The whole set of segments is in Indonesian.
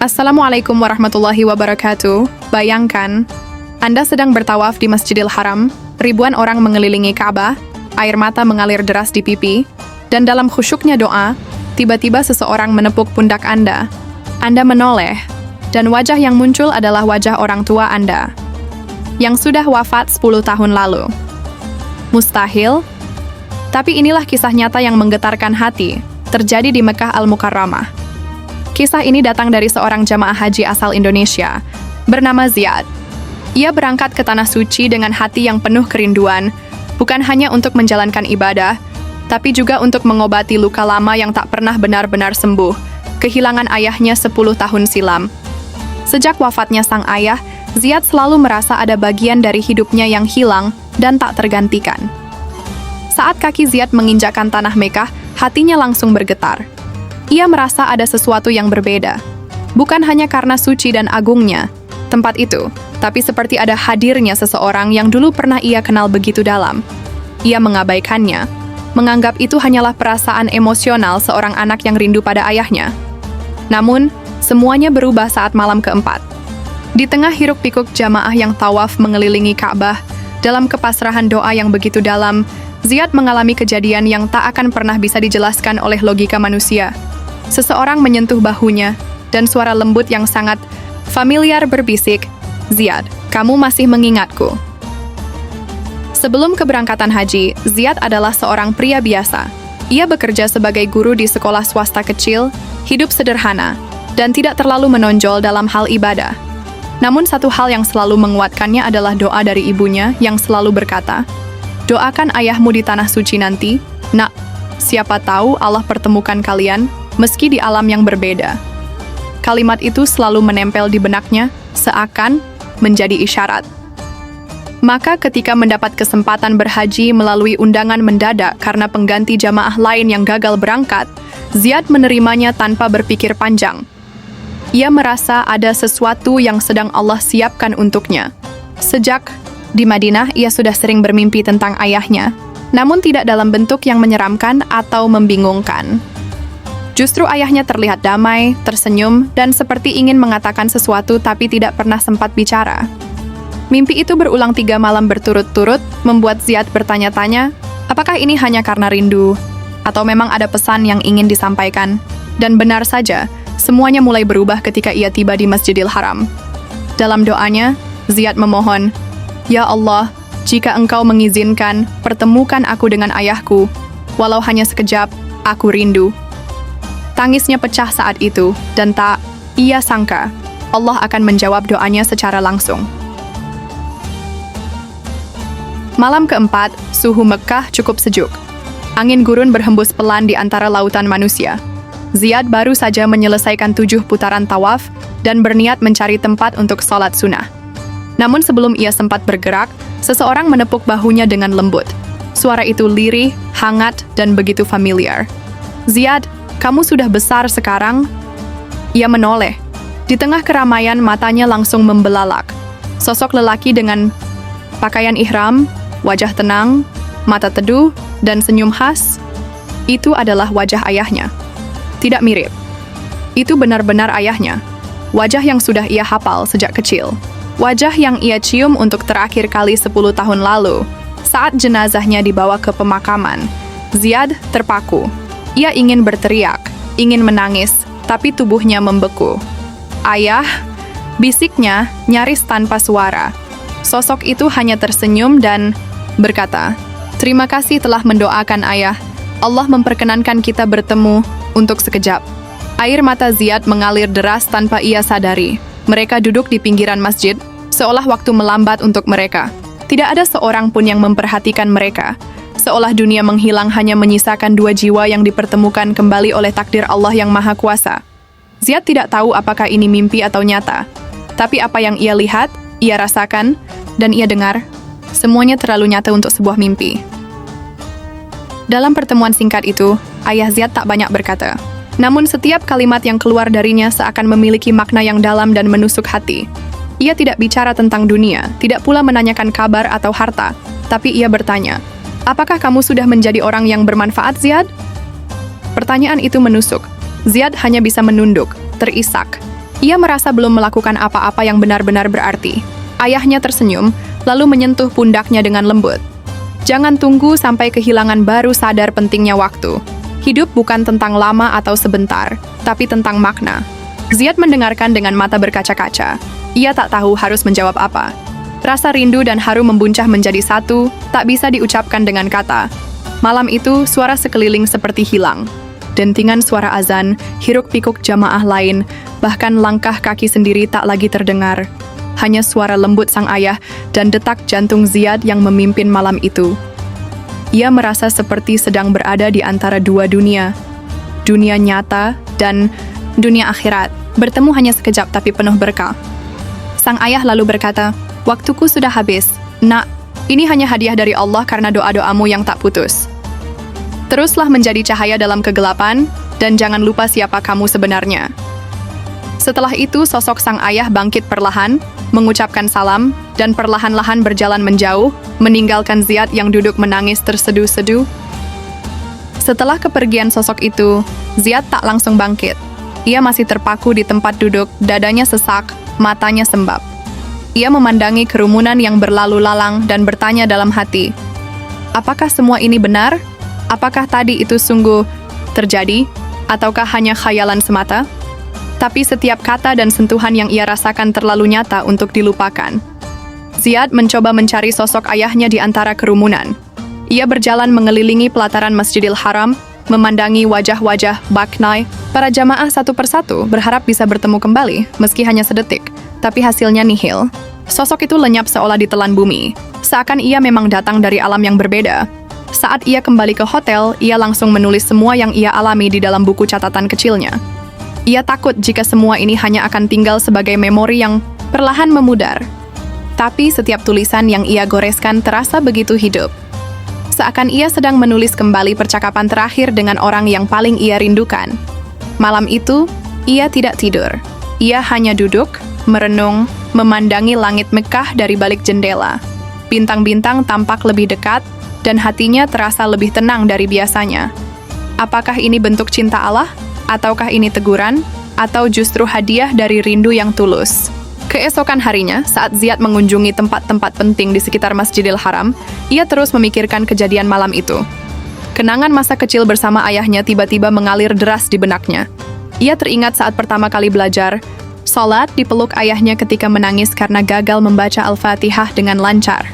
Assalamualaikum warahmatullahi wabarakatuh. Bayangkan, Anda sedang bertawaf di Masjidil Haram, ribuan orang mengelilingi Ka'bah, air mata mengalir deras di pipi, dan dalam khusyuknya doa, tiba-tiba seseorang menepuk pundak Anda. Anda menoleh, dan wajah yang muncul adalah wajah orang tua Anda, yang sudah wafat 10 tahun lalu. Mustahil? Tapi inilah kisah nyata yang menggetarkan hati, terjadi di Mekah Al-Mukarramah. Kisah ini datang dari seorang jamaah haji asal Indonesia, bernama Ziyad. Ia berangkat ke Tanah Suci dengan hati yang penuh kerinduan, bukan hanya untuk menjalankan ibadah, tapi juga untuk mengobati luka lama yang tak pernah benar-benar sembuh, kehilangan ayahnya 10 tahun silam. Sejak wafatnya sang ayah, Ziyad selalu merasa ada bagian dari hidupnya yang hilang dan tak tergantikan. Saat kaki Ziyad menginjakkan tanah Mekah, hatinya langsung bergetar. Ia merasa ada sesuatu yang berbeda. Bukan hanya karena suci dan agungnya tempat itu, tapi seperti ada hadirnya seseorang yang dulu pernah ia kenal begitu dalam. Ia mengabaikannya, menganggap itu hanyalah perasaan emosional seorang anak yang rindu pada ayahnya. Namun, semuanya berubah saat malam keempat. Di tengah hiruk-pikuk jamaah yang tawaf mengelilingi Ka'bah, dalam kepasrahan doa yang begitu dalam, Ziyad mengalami kejadian yang tak akan pernah bisa dijelaskan oleh logika manusia. Seseorang menyentuh bahunya, dan suara lembut yang sangat familiar berbisik, "Ziyad, kamu masih mengingatku." Sebelum keberangkatan haji, Ziyad adalah seorang pria biasa. Ia bekerja sebagai guru di sekolah swasta kecil, hidup sederhana, dan tidak terlalu menonjol dalam hal ibadah. Namun satu hal yang selalu menguatkannya adalah doa dari ibunya yang selalu berkata, "Doakan ayahmu di Tanah Suci nanti, nak, siapa tahu Allah pertemukan kalian, meski di alam yang berbeda." Kalimat itu selalu menempel di benaknya, seakan menjadi isyarat. Maka ketika mendapat kesempatan berhaji melalui undangan mendadak karena pengganti jamaah lain yang gagal berangkat, Ziyad menerimanya tanpa berpikir panjang. Ia merasa ada sesuatu yang sedang Allah siapkan untuknya. Sejak di Madinah, ia sudah sering bermimpi tentang ayahnya, namun tidak dalam bentuk yang menyeramkan atau membingungkan. Justru ayahnya terlihat damai, tersenyum, dan seperti ingin mengatakan sesuatu tapi tidak pernah sempat bicara. Mimpi itu berulang 3 malam berturut-turut, membuat Ziyad bertanya-tanya, apakah ini hanya karena rindu, atau memang ada pesan yang ingin disampaikan? Dan benar saja, semuanya mulai berubah ketika ia tiba di Masjidil Haram. Dalam doanya, Ziyad memohon, "Ya Allah, jika Engkau mengizinkan, pertemukan aku dengan ayahku, walau hanya sekejap, aku rindu." Tangisnya pecah saat itu, dan tak ia sangka Allah akan menjawab doanya secara langsung. Malam keempat, suhu Mekah cukup sejuk. Angin gurun berhembus pelan di antara lautan manusia. Ziyad baru saja menyelesaikan 7 putaran tawaf dan berniat mencari tempat untuk sholat sunnah. Namun sebelum ia sempat bergerak, seseorang menepuk bahunya dengan lembut. Suara itu lirih, hangat, dan begitu familiar. "Ziyad, kamu sudah besar sekarang?" Ia menoleh. Di tengah keramaian, matanya langsung membelalak. Sosok lelaki dengan pakaian ihram, wajah tenang, mata teduh, dan senyum khas, itu adalah wajah ayahnya. Tidak mirip. Itu benar-benar ayahnya. Wajah yang sudah ia hafal sejak kecil. Wajah yang ia cium untuk terakhir kali 10 tahun lalu, saat jenazahnya dibawa ke pemakaman. Ziyad terpaku. Ia ingin berteriak, ingin menangis, tapi tubuhnya membeku. "Ayah," bisiknya nyaris tanpa suara. Sosok itu hanya tersenyum dan berkata, "Terima kasih telah mendoakan ayah. Allah memperkenankan kita bertemu untuk sekejap." Air mata Ziyad mengalir deras tanpa ia sadari. Mereka duduk di pinggiran masjid, seolah waktu melambat untuk mereka. Tidak ada seorang pun yang memperhatikan mereka. Seolah dunia menghilang hanya menyisakan 2 jiwa yang dipertemukan kembali oleh takdir Allah yang Maha Kuasa. Ziyad tidak tahu apakah ini mimpi atau nyata. Tapi apa yang ia lihat, ia rasakan, dan ia dengar, semuanya terlalu nyata untuk sebuah mimpi. Dalam pertemuan singkat itu, ayah Ziyad tak banyak berkata. Namun setiap kalimat yang keluar darinya seakan memiliki makna yang dalam dan menusuk hati. Ia tidak bicara tentang dunia, tidak pula menanyakan kabar atau harta, tapi ia bertanya, "Apakah kamu sudah menjadi orang yang bermanfaat, Ziyad?" Pertanyaan itu menusuk. Ziyad hanya bisa menunduk, terisak. Ia merasa belum melakukan apa-apa yang benar-benar berarti. Ayahnya tersenyum, lalu menyentuh pundaknya dengan lembut. Jangan tunggu sampai kehilangan baru sadar pentingnya waktu. Hidup bukan tentang lama atau sebentar, tapi tentang makna. Ziyad mendengarkan dengan mata berkaca-kaca. Ia tak tahu harus menjawab apa. Rasa rindu dan haru membuncah menjadi satu, tak bisa diucapkan dengan kata. Malam itu, suara sekeliling seperti hilang. Dentingan suara azan, hiruk-pikuk jamaah lain, bahkan langkah kaki sendiri tak lagi terdengar. Hanya suara lembut sang ayah dan detak jantung Ziyad yang memimpin malam itu. Ia merasa seperti sedang berada di antara dua dunia. Dunia nyata dan dunia akhirat. Bertemu hanya sekejap tapi penuh berkah. Sang ayah lalu berkata, "Waktuku sudah habis. Nak, ini hanya hadiah dari Allah karena doa-doamu yang tak putus. Teruslah menjadi cahaya dalam kegelapan, dan jangan lupa siapa kamu sebenarnya." Setelah itu, sosok sang ayah bangkit perlahan, mengucapkan salam, dan perlahan-lahan berjalan menjauh, meninggalkan Ziyad yang duduk menangis terseduh-seduh. Setelah kepergian sosok itu, Ziyad tak langsung bangkit. Ia masih terpaku di tempat duduk, dadanya sesak, matanya sembab. Ia memandangi kerumunan yang berlalu lalang dan bertanya dalam hati, apakah semua ini benar? Apakah tadi itu sungguh terjadi? Ataukah hanya khayalan semata? Tapi setiap kata dan sentuhan yang ia rasakan terlalu nyata untuk dilupakan. Ziyad mencoba mencari sosok ayahnya di antara kerumunan. Ia berjalan mengelilingi pelataran Masjidil Haram, memandangi wajah-wajah baknai, para jamaah satu persatu berharap bisa bertemu kembali, meski hanya sedetik. Tapi hasilnya nihil. Sosok itu lenyap seolah ditelan bumi, seakan ia memang datang dari alam yang berbeda. Saat ia kembali ke hotel, ia langsung menulis semua yang ia alami di dalam buku catatan kecilnya. Ia takut jika semua ini hanya akan tinggal sebagai memori yang perlahan memudar. Tapi setiap tulisan yang ia goreskan terasa begitu hidup. Seakan ia sedang menulis kembali percakapan terakhir dengan orang yang paling ia rindukan. Malam itu, ia tidak tidur. Ia hanya duduk, merenung, memandangi langit Mekah dari balik jendela. Bintang-bintang tampak lebih dekat, dan hatinya terasa lebih tenang dari biasanya. Apakah ini bentuk cinta Allah? Ataukah ini teguran? Atau justru hadiah dari rindu yang tulus? Keesokan harinya, saat Ziyad mengunjungi tempat-tempat penting di sekitar Masjidil Haram, ia terus memikirkan kejadian malam itu. Kenangan masa kecil bersama ayahnya tiba-tiba mengalir deras di benaknya. Ia teringat saat pertama kali belajar, sholat dipeluk ayahnya ketika menangis karena gagal membaca Al-Fatihah dengan lancar.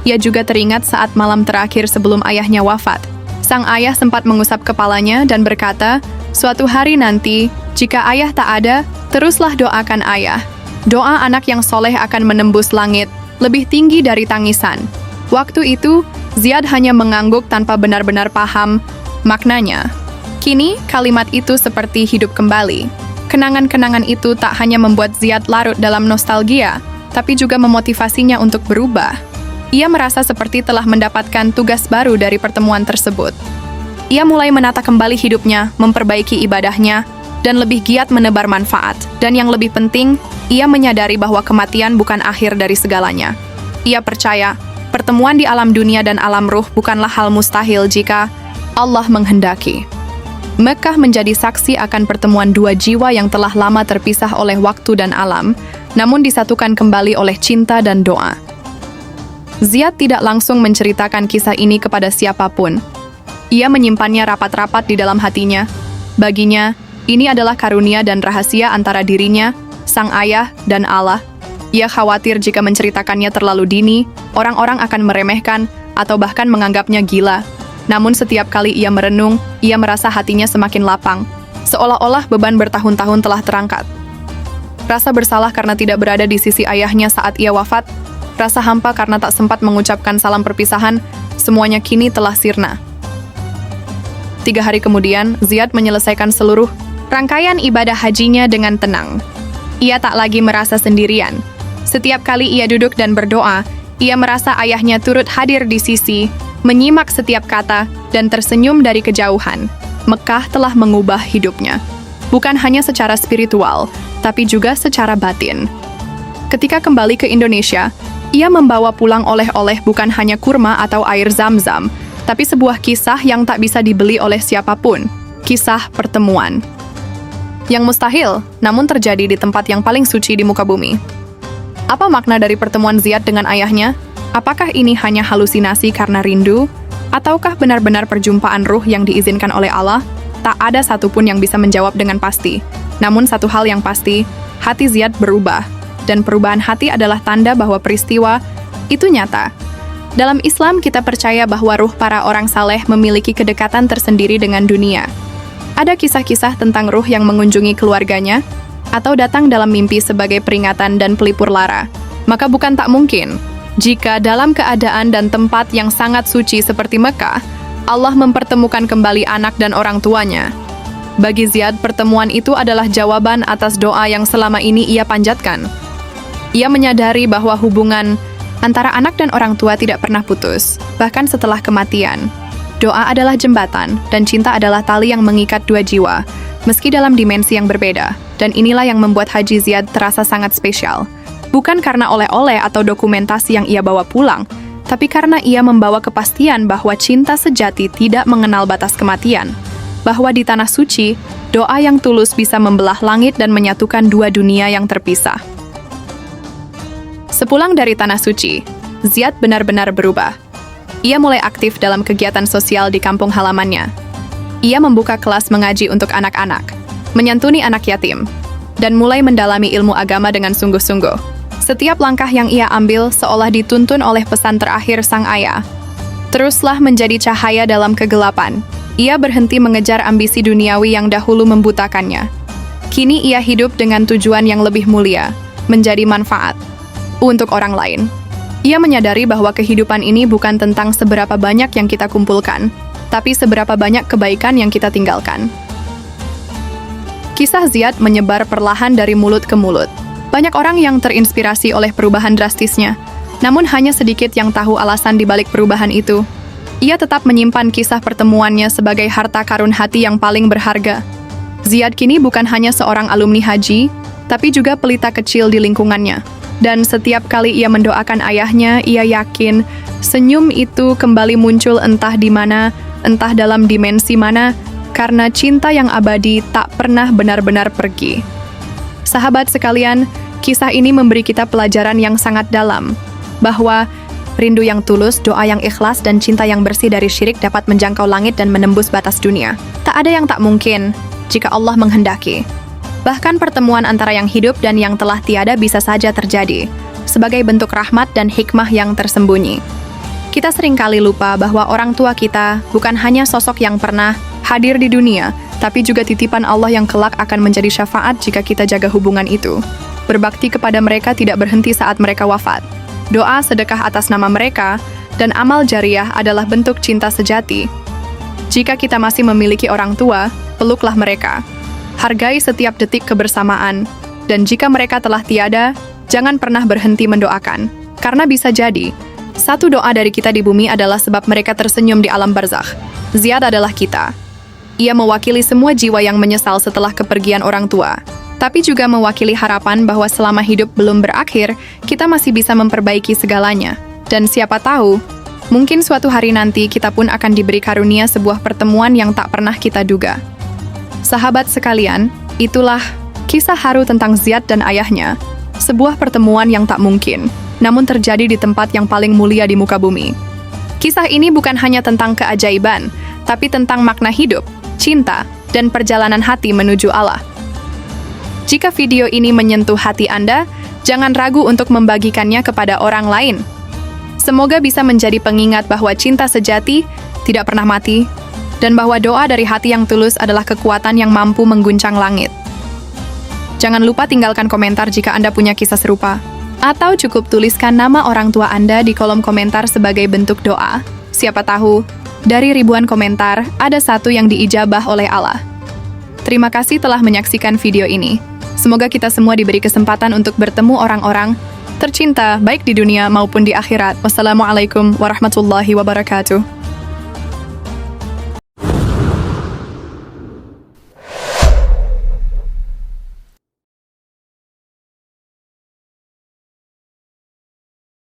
Ia juga teringat saat malam terakhir sebelum ayahnya wafat. Sang ayah sempat mengusap kepalanya dan berkata, "Suatu hari nanti, jika ayah tak ada, teruslah doakan ayah. Doa anak yang soleh akan menembus langit, lebih tinggi dari tangisan." Waktu itu, Ziyad hanya mengangguk tanpa benar-benar paham maknanya. Kini, kalimat itu seperti hidup kembali. Kenangan-kenangan itu tak hanya membuat Ziyad larut dalam nostalgia, tapi juga memotivasinya untuk berubah. Ia merasa seperti telah mendapatkan tugas baru dari pertemuan tersebut. Ia mulai menata kembali hidupnya, memperbaiki ibadahnya, dan lebih giat menebar manfaat. Dan yang lebih penting, ia menyadari bahwa kematian bukan akhir dari segalanya. Ia percaya, pertemuan di alam dunia dan alam ruh bukanlah hal mustahil jika Allah menghendaki. Mekah menjadi saksi akan pertemuan dua jiwa yang telah lama terpisah oleh waktu dan alam, namun disatukan kembali oleh cinta dan doa. Ziyad tidak langsung menceritakan kisah ini kepada siapapun. Ia menyimpannya rapat-rapat di dalam hatinya. Baginya, ini adalah karunia dan rahasia antara dirinya, sang ayah, dan Allah. Ia khawatir jika menceritakannya terlalu dini, orang-orang akan meremehkan atau bahkan menganggapnya gila. Namun setiap kali ia merenung, ia merasa hatinya semakin lapang. Seolah-olah beban bertahun-tahun telah terangkat. Rasa bersalah karena tidak berada di sisi ayahnya saat ia wafat, rasa hampa karena tak sempat mengucapkan salam perpisahan, semuanya kini telah sirna. 3 hari kemudian, Ziyad menyelesaikan seluruh rangkaian ibadah hajinya dengan tenang. Ia tak lagi merasa sendirian. Setiap kali ia duduk dan berdoa, ia merasa ayahnya turut hadir di sisi, menyimak setiap kata, dan tersenyum dari kejauhan. Mekah telah mengubah hidupnya. Bukan hanya secara spiritual, tapi juga secara batin. Ketika kembali ke Indonesia, ia membawa pulang oleh-oleh bukan hanya kurma atau air zam-zam, tapi sebuah kisah yang tak bisa dibeli oleh siapapun, kisah pertemuan. yang mustahil, namun terjadi di tempat yang paling suci di muka bumi. Apa makna dari pertemuan Ziyad dengan ayahnya? Apakah ini hanya halusinasi karena rindu? Ataukah benar-benar perjumpaan ruh yang diizinkan oleh Allah? Tak ada satupun yang bisa menjawab dengan pasti. Namun satu hal yang pasti, hati Ziyad berubah. Dan perubahan hati adalah tanda bahwa peristiwa itu nyata. Dalam Islam kita percaya bahwa ruh para orang saleh memiliki kedekatan tersendiri dengan dunia. Ada kisah-kisah tentang ruh yang mengunjungi keluarganya, atau datang dalam mimpi sebagai peringatan dan pelipur lara. Maka bukan tak mungkin, jika dalam keadaan dan tempat yang sangat suci seperti Mekah, Allah mempertemukan kembali anak dan orang tuanya. Bagi Ziyad, pertemuan itu adalah jawaban atas doa yang selama ini ia panjatkan. Ia menyadari bahwa hubungan antara anak dan orang tua tidak pernah putus, bahkan setelah kematian. Doa adalah jembatan, dan cinta adalah tali yang mengikat dua jiwa, meski dalam dimensi yang berbeda. Dan inilah yang membuat Haji Ziyad terasa sangat spesial. Bukan karena oleh-oleh atau dokumentasi yang ia bawa pulang, tapi karena ia membawa kepastian bahwa cinta sejati tidak mengenal batas kematian. Bahwa di tanah suci, doa yang tulus bisa membelah langit dan menyatukan dua dunia yang terpisah. Sepulang dari tanah suci, Ziyad benar-benar berubah. Ia mulai aktif dalam kegiatan sosial di kampung halamannya. Ia membuka kelas mengaji untuk anak-anak, menyantuni anak yatim, dan mulai mendalami ilmu agama dengan sungguh-sungguh. Setiap langkah yang ia ambil seolah dituntun oleh pesan terakhir sang ayah. Teruslah menjadi cahaya dalam kegelapan. Ia berhenti mengejar ambisi duniawi yang dahulu membutakannya. Kini ia hidup dengan tujuan yang lebih mulia, menjadi manfaat untuk orang lain. Ia menyadari bahwa kehidupan ini bukan tentang seberapa banyak yang kita kumpulkan, tapi seberapa banyak kebaikan yang kita tinggalkan. Kisah Ziyad menyebar perlahan dari mulut ke mulut. Banyak orang yang terinspirasi oleh perubahan drastisnya, namun hanya sedikit yang tahu alasan di balik perubahan itu. Ia tetap menyimpan kisah pertemuannya sebagai harta karun hati yang paling berharga. Ziyad kini bukan hanya seorang alumni haji, tapi juga pelita kecil di lingkungannya. Dan setiap kali ia mendoakan ayahnya, ia yakin senyum itu kembali muncul entah di mana, entah dalam dimensi mana, karena cinta yang abadi tak pernah benar-benar pergi. Sahabat sekalian, kisah ini memberi kita pelajaran yang sangat dalam, bahwa rindu yang tulus, doa yang ikhlas, dan cinta yang bersih dari syirik dapat menjangkau langit dan menembus batas dunia. Tak ada yang tak mungkin jika Allah menghendaki. Bahkan pertemuan antara yang hidup dan yang telah tiada bisa saja terjadi, sebagai bentuk rahmat dan hikmah yang tersembunyi. Kita seringkali lupa bahwa orang tua kita bukan hanya sosok yang pernah hadir di dunia, tapi juga titipan Allah yang kelak akan menjadi syafaat jika kita jaga hubungan itu. Berbakti kepada mereka tidak berhenti saat mereka wafat. Doa, sedekah atas nama mereka, dan amal jariah adalah bentuk cinta sejati. Jika kita masih memiliki orang tua, peluklah mereka. Hargai setiap detik kebersamaan, dan jika mereka telah tiada, jangan pernah berhenti mendoakan. Karena bisa jadi, satu doa dari kita di bumi adalah sebab mereka tersenyum di alam barzakh. Ziyad adalah kita. Ia mewakili semua jiwa yang menyesal setelah kepergian orang tua, tapi juga mewakili harapan bahwa selama hidup belum berakhir, kita masih bisa memperbaiki segalanya. Dan siapa tahu, mungkin suatu hari nanti kita pun akan diberi karunia sebuah pertemuan yang tak pernah kita duga. Sahabat sekalian, itulah kisah haru tentang Ziyad dan ayahnya, sebuah pertemuan yang tak mungkin, namun terjadi di tempat yang paling mulia di muka bumi. Kisah ini bukan hanya tentang keajaiban, tapi tentang makna hidup, cinta, dan perjalanan hati menuju Allah. Jika video ini menyentuh hati Anda, jangan ragu untuk membagikannya kepada orang lain. Semoga bisa menjadi pengingat bahwa cinta sejati tidak pernah mati, dan bahwa doa dari hati yang tulus adalah kekuatan yang mampu mengguncang langit. Jangan lupa tinggalkan komentar jika Anda punya kisah serupa, atau cukup tuliskan nama orang tua Anda di kolom komentar sebagai bentuk doa. Siapa tahu, dari ribuan komentar, ada satu yang diijabah oleh Allah. Terima kasih telah menyaksikan video ini. Semoga kita semua diberi kesempatan untuk bertemu orang-orang tercinta baik di dunia maupun di akhirat. Wassalamualaikum warahmatullahi wabarakatuh.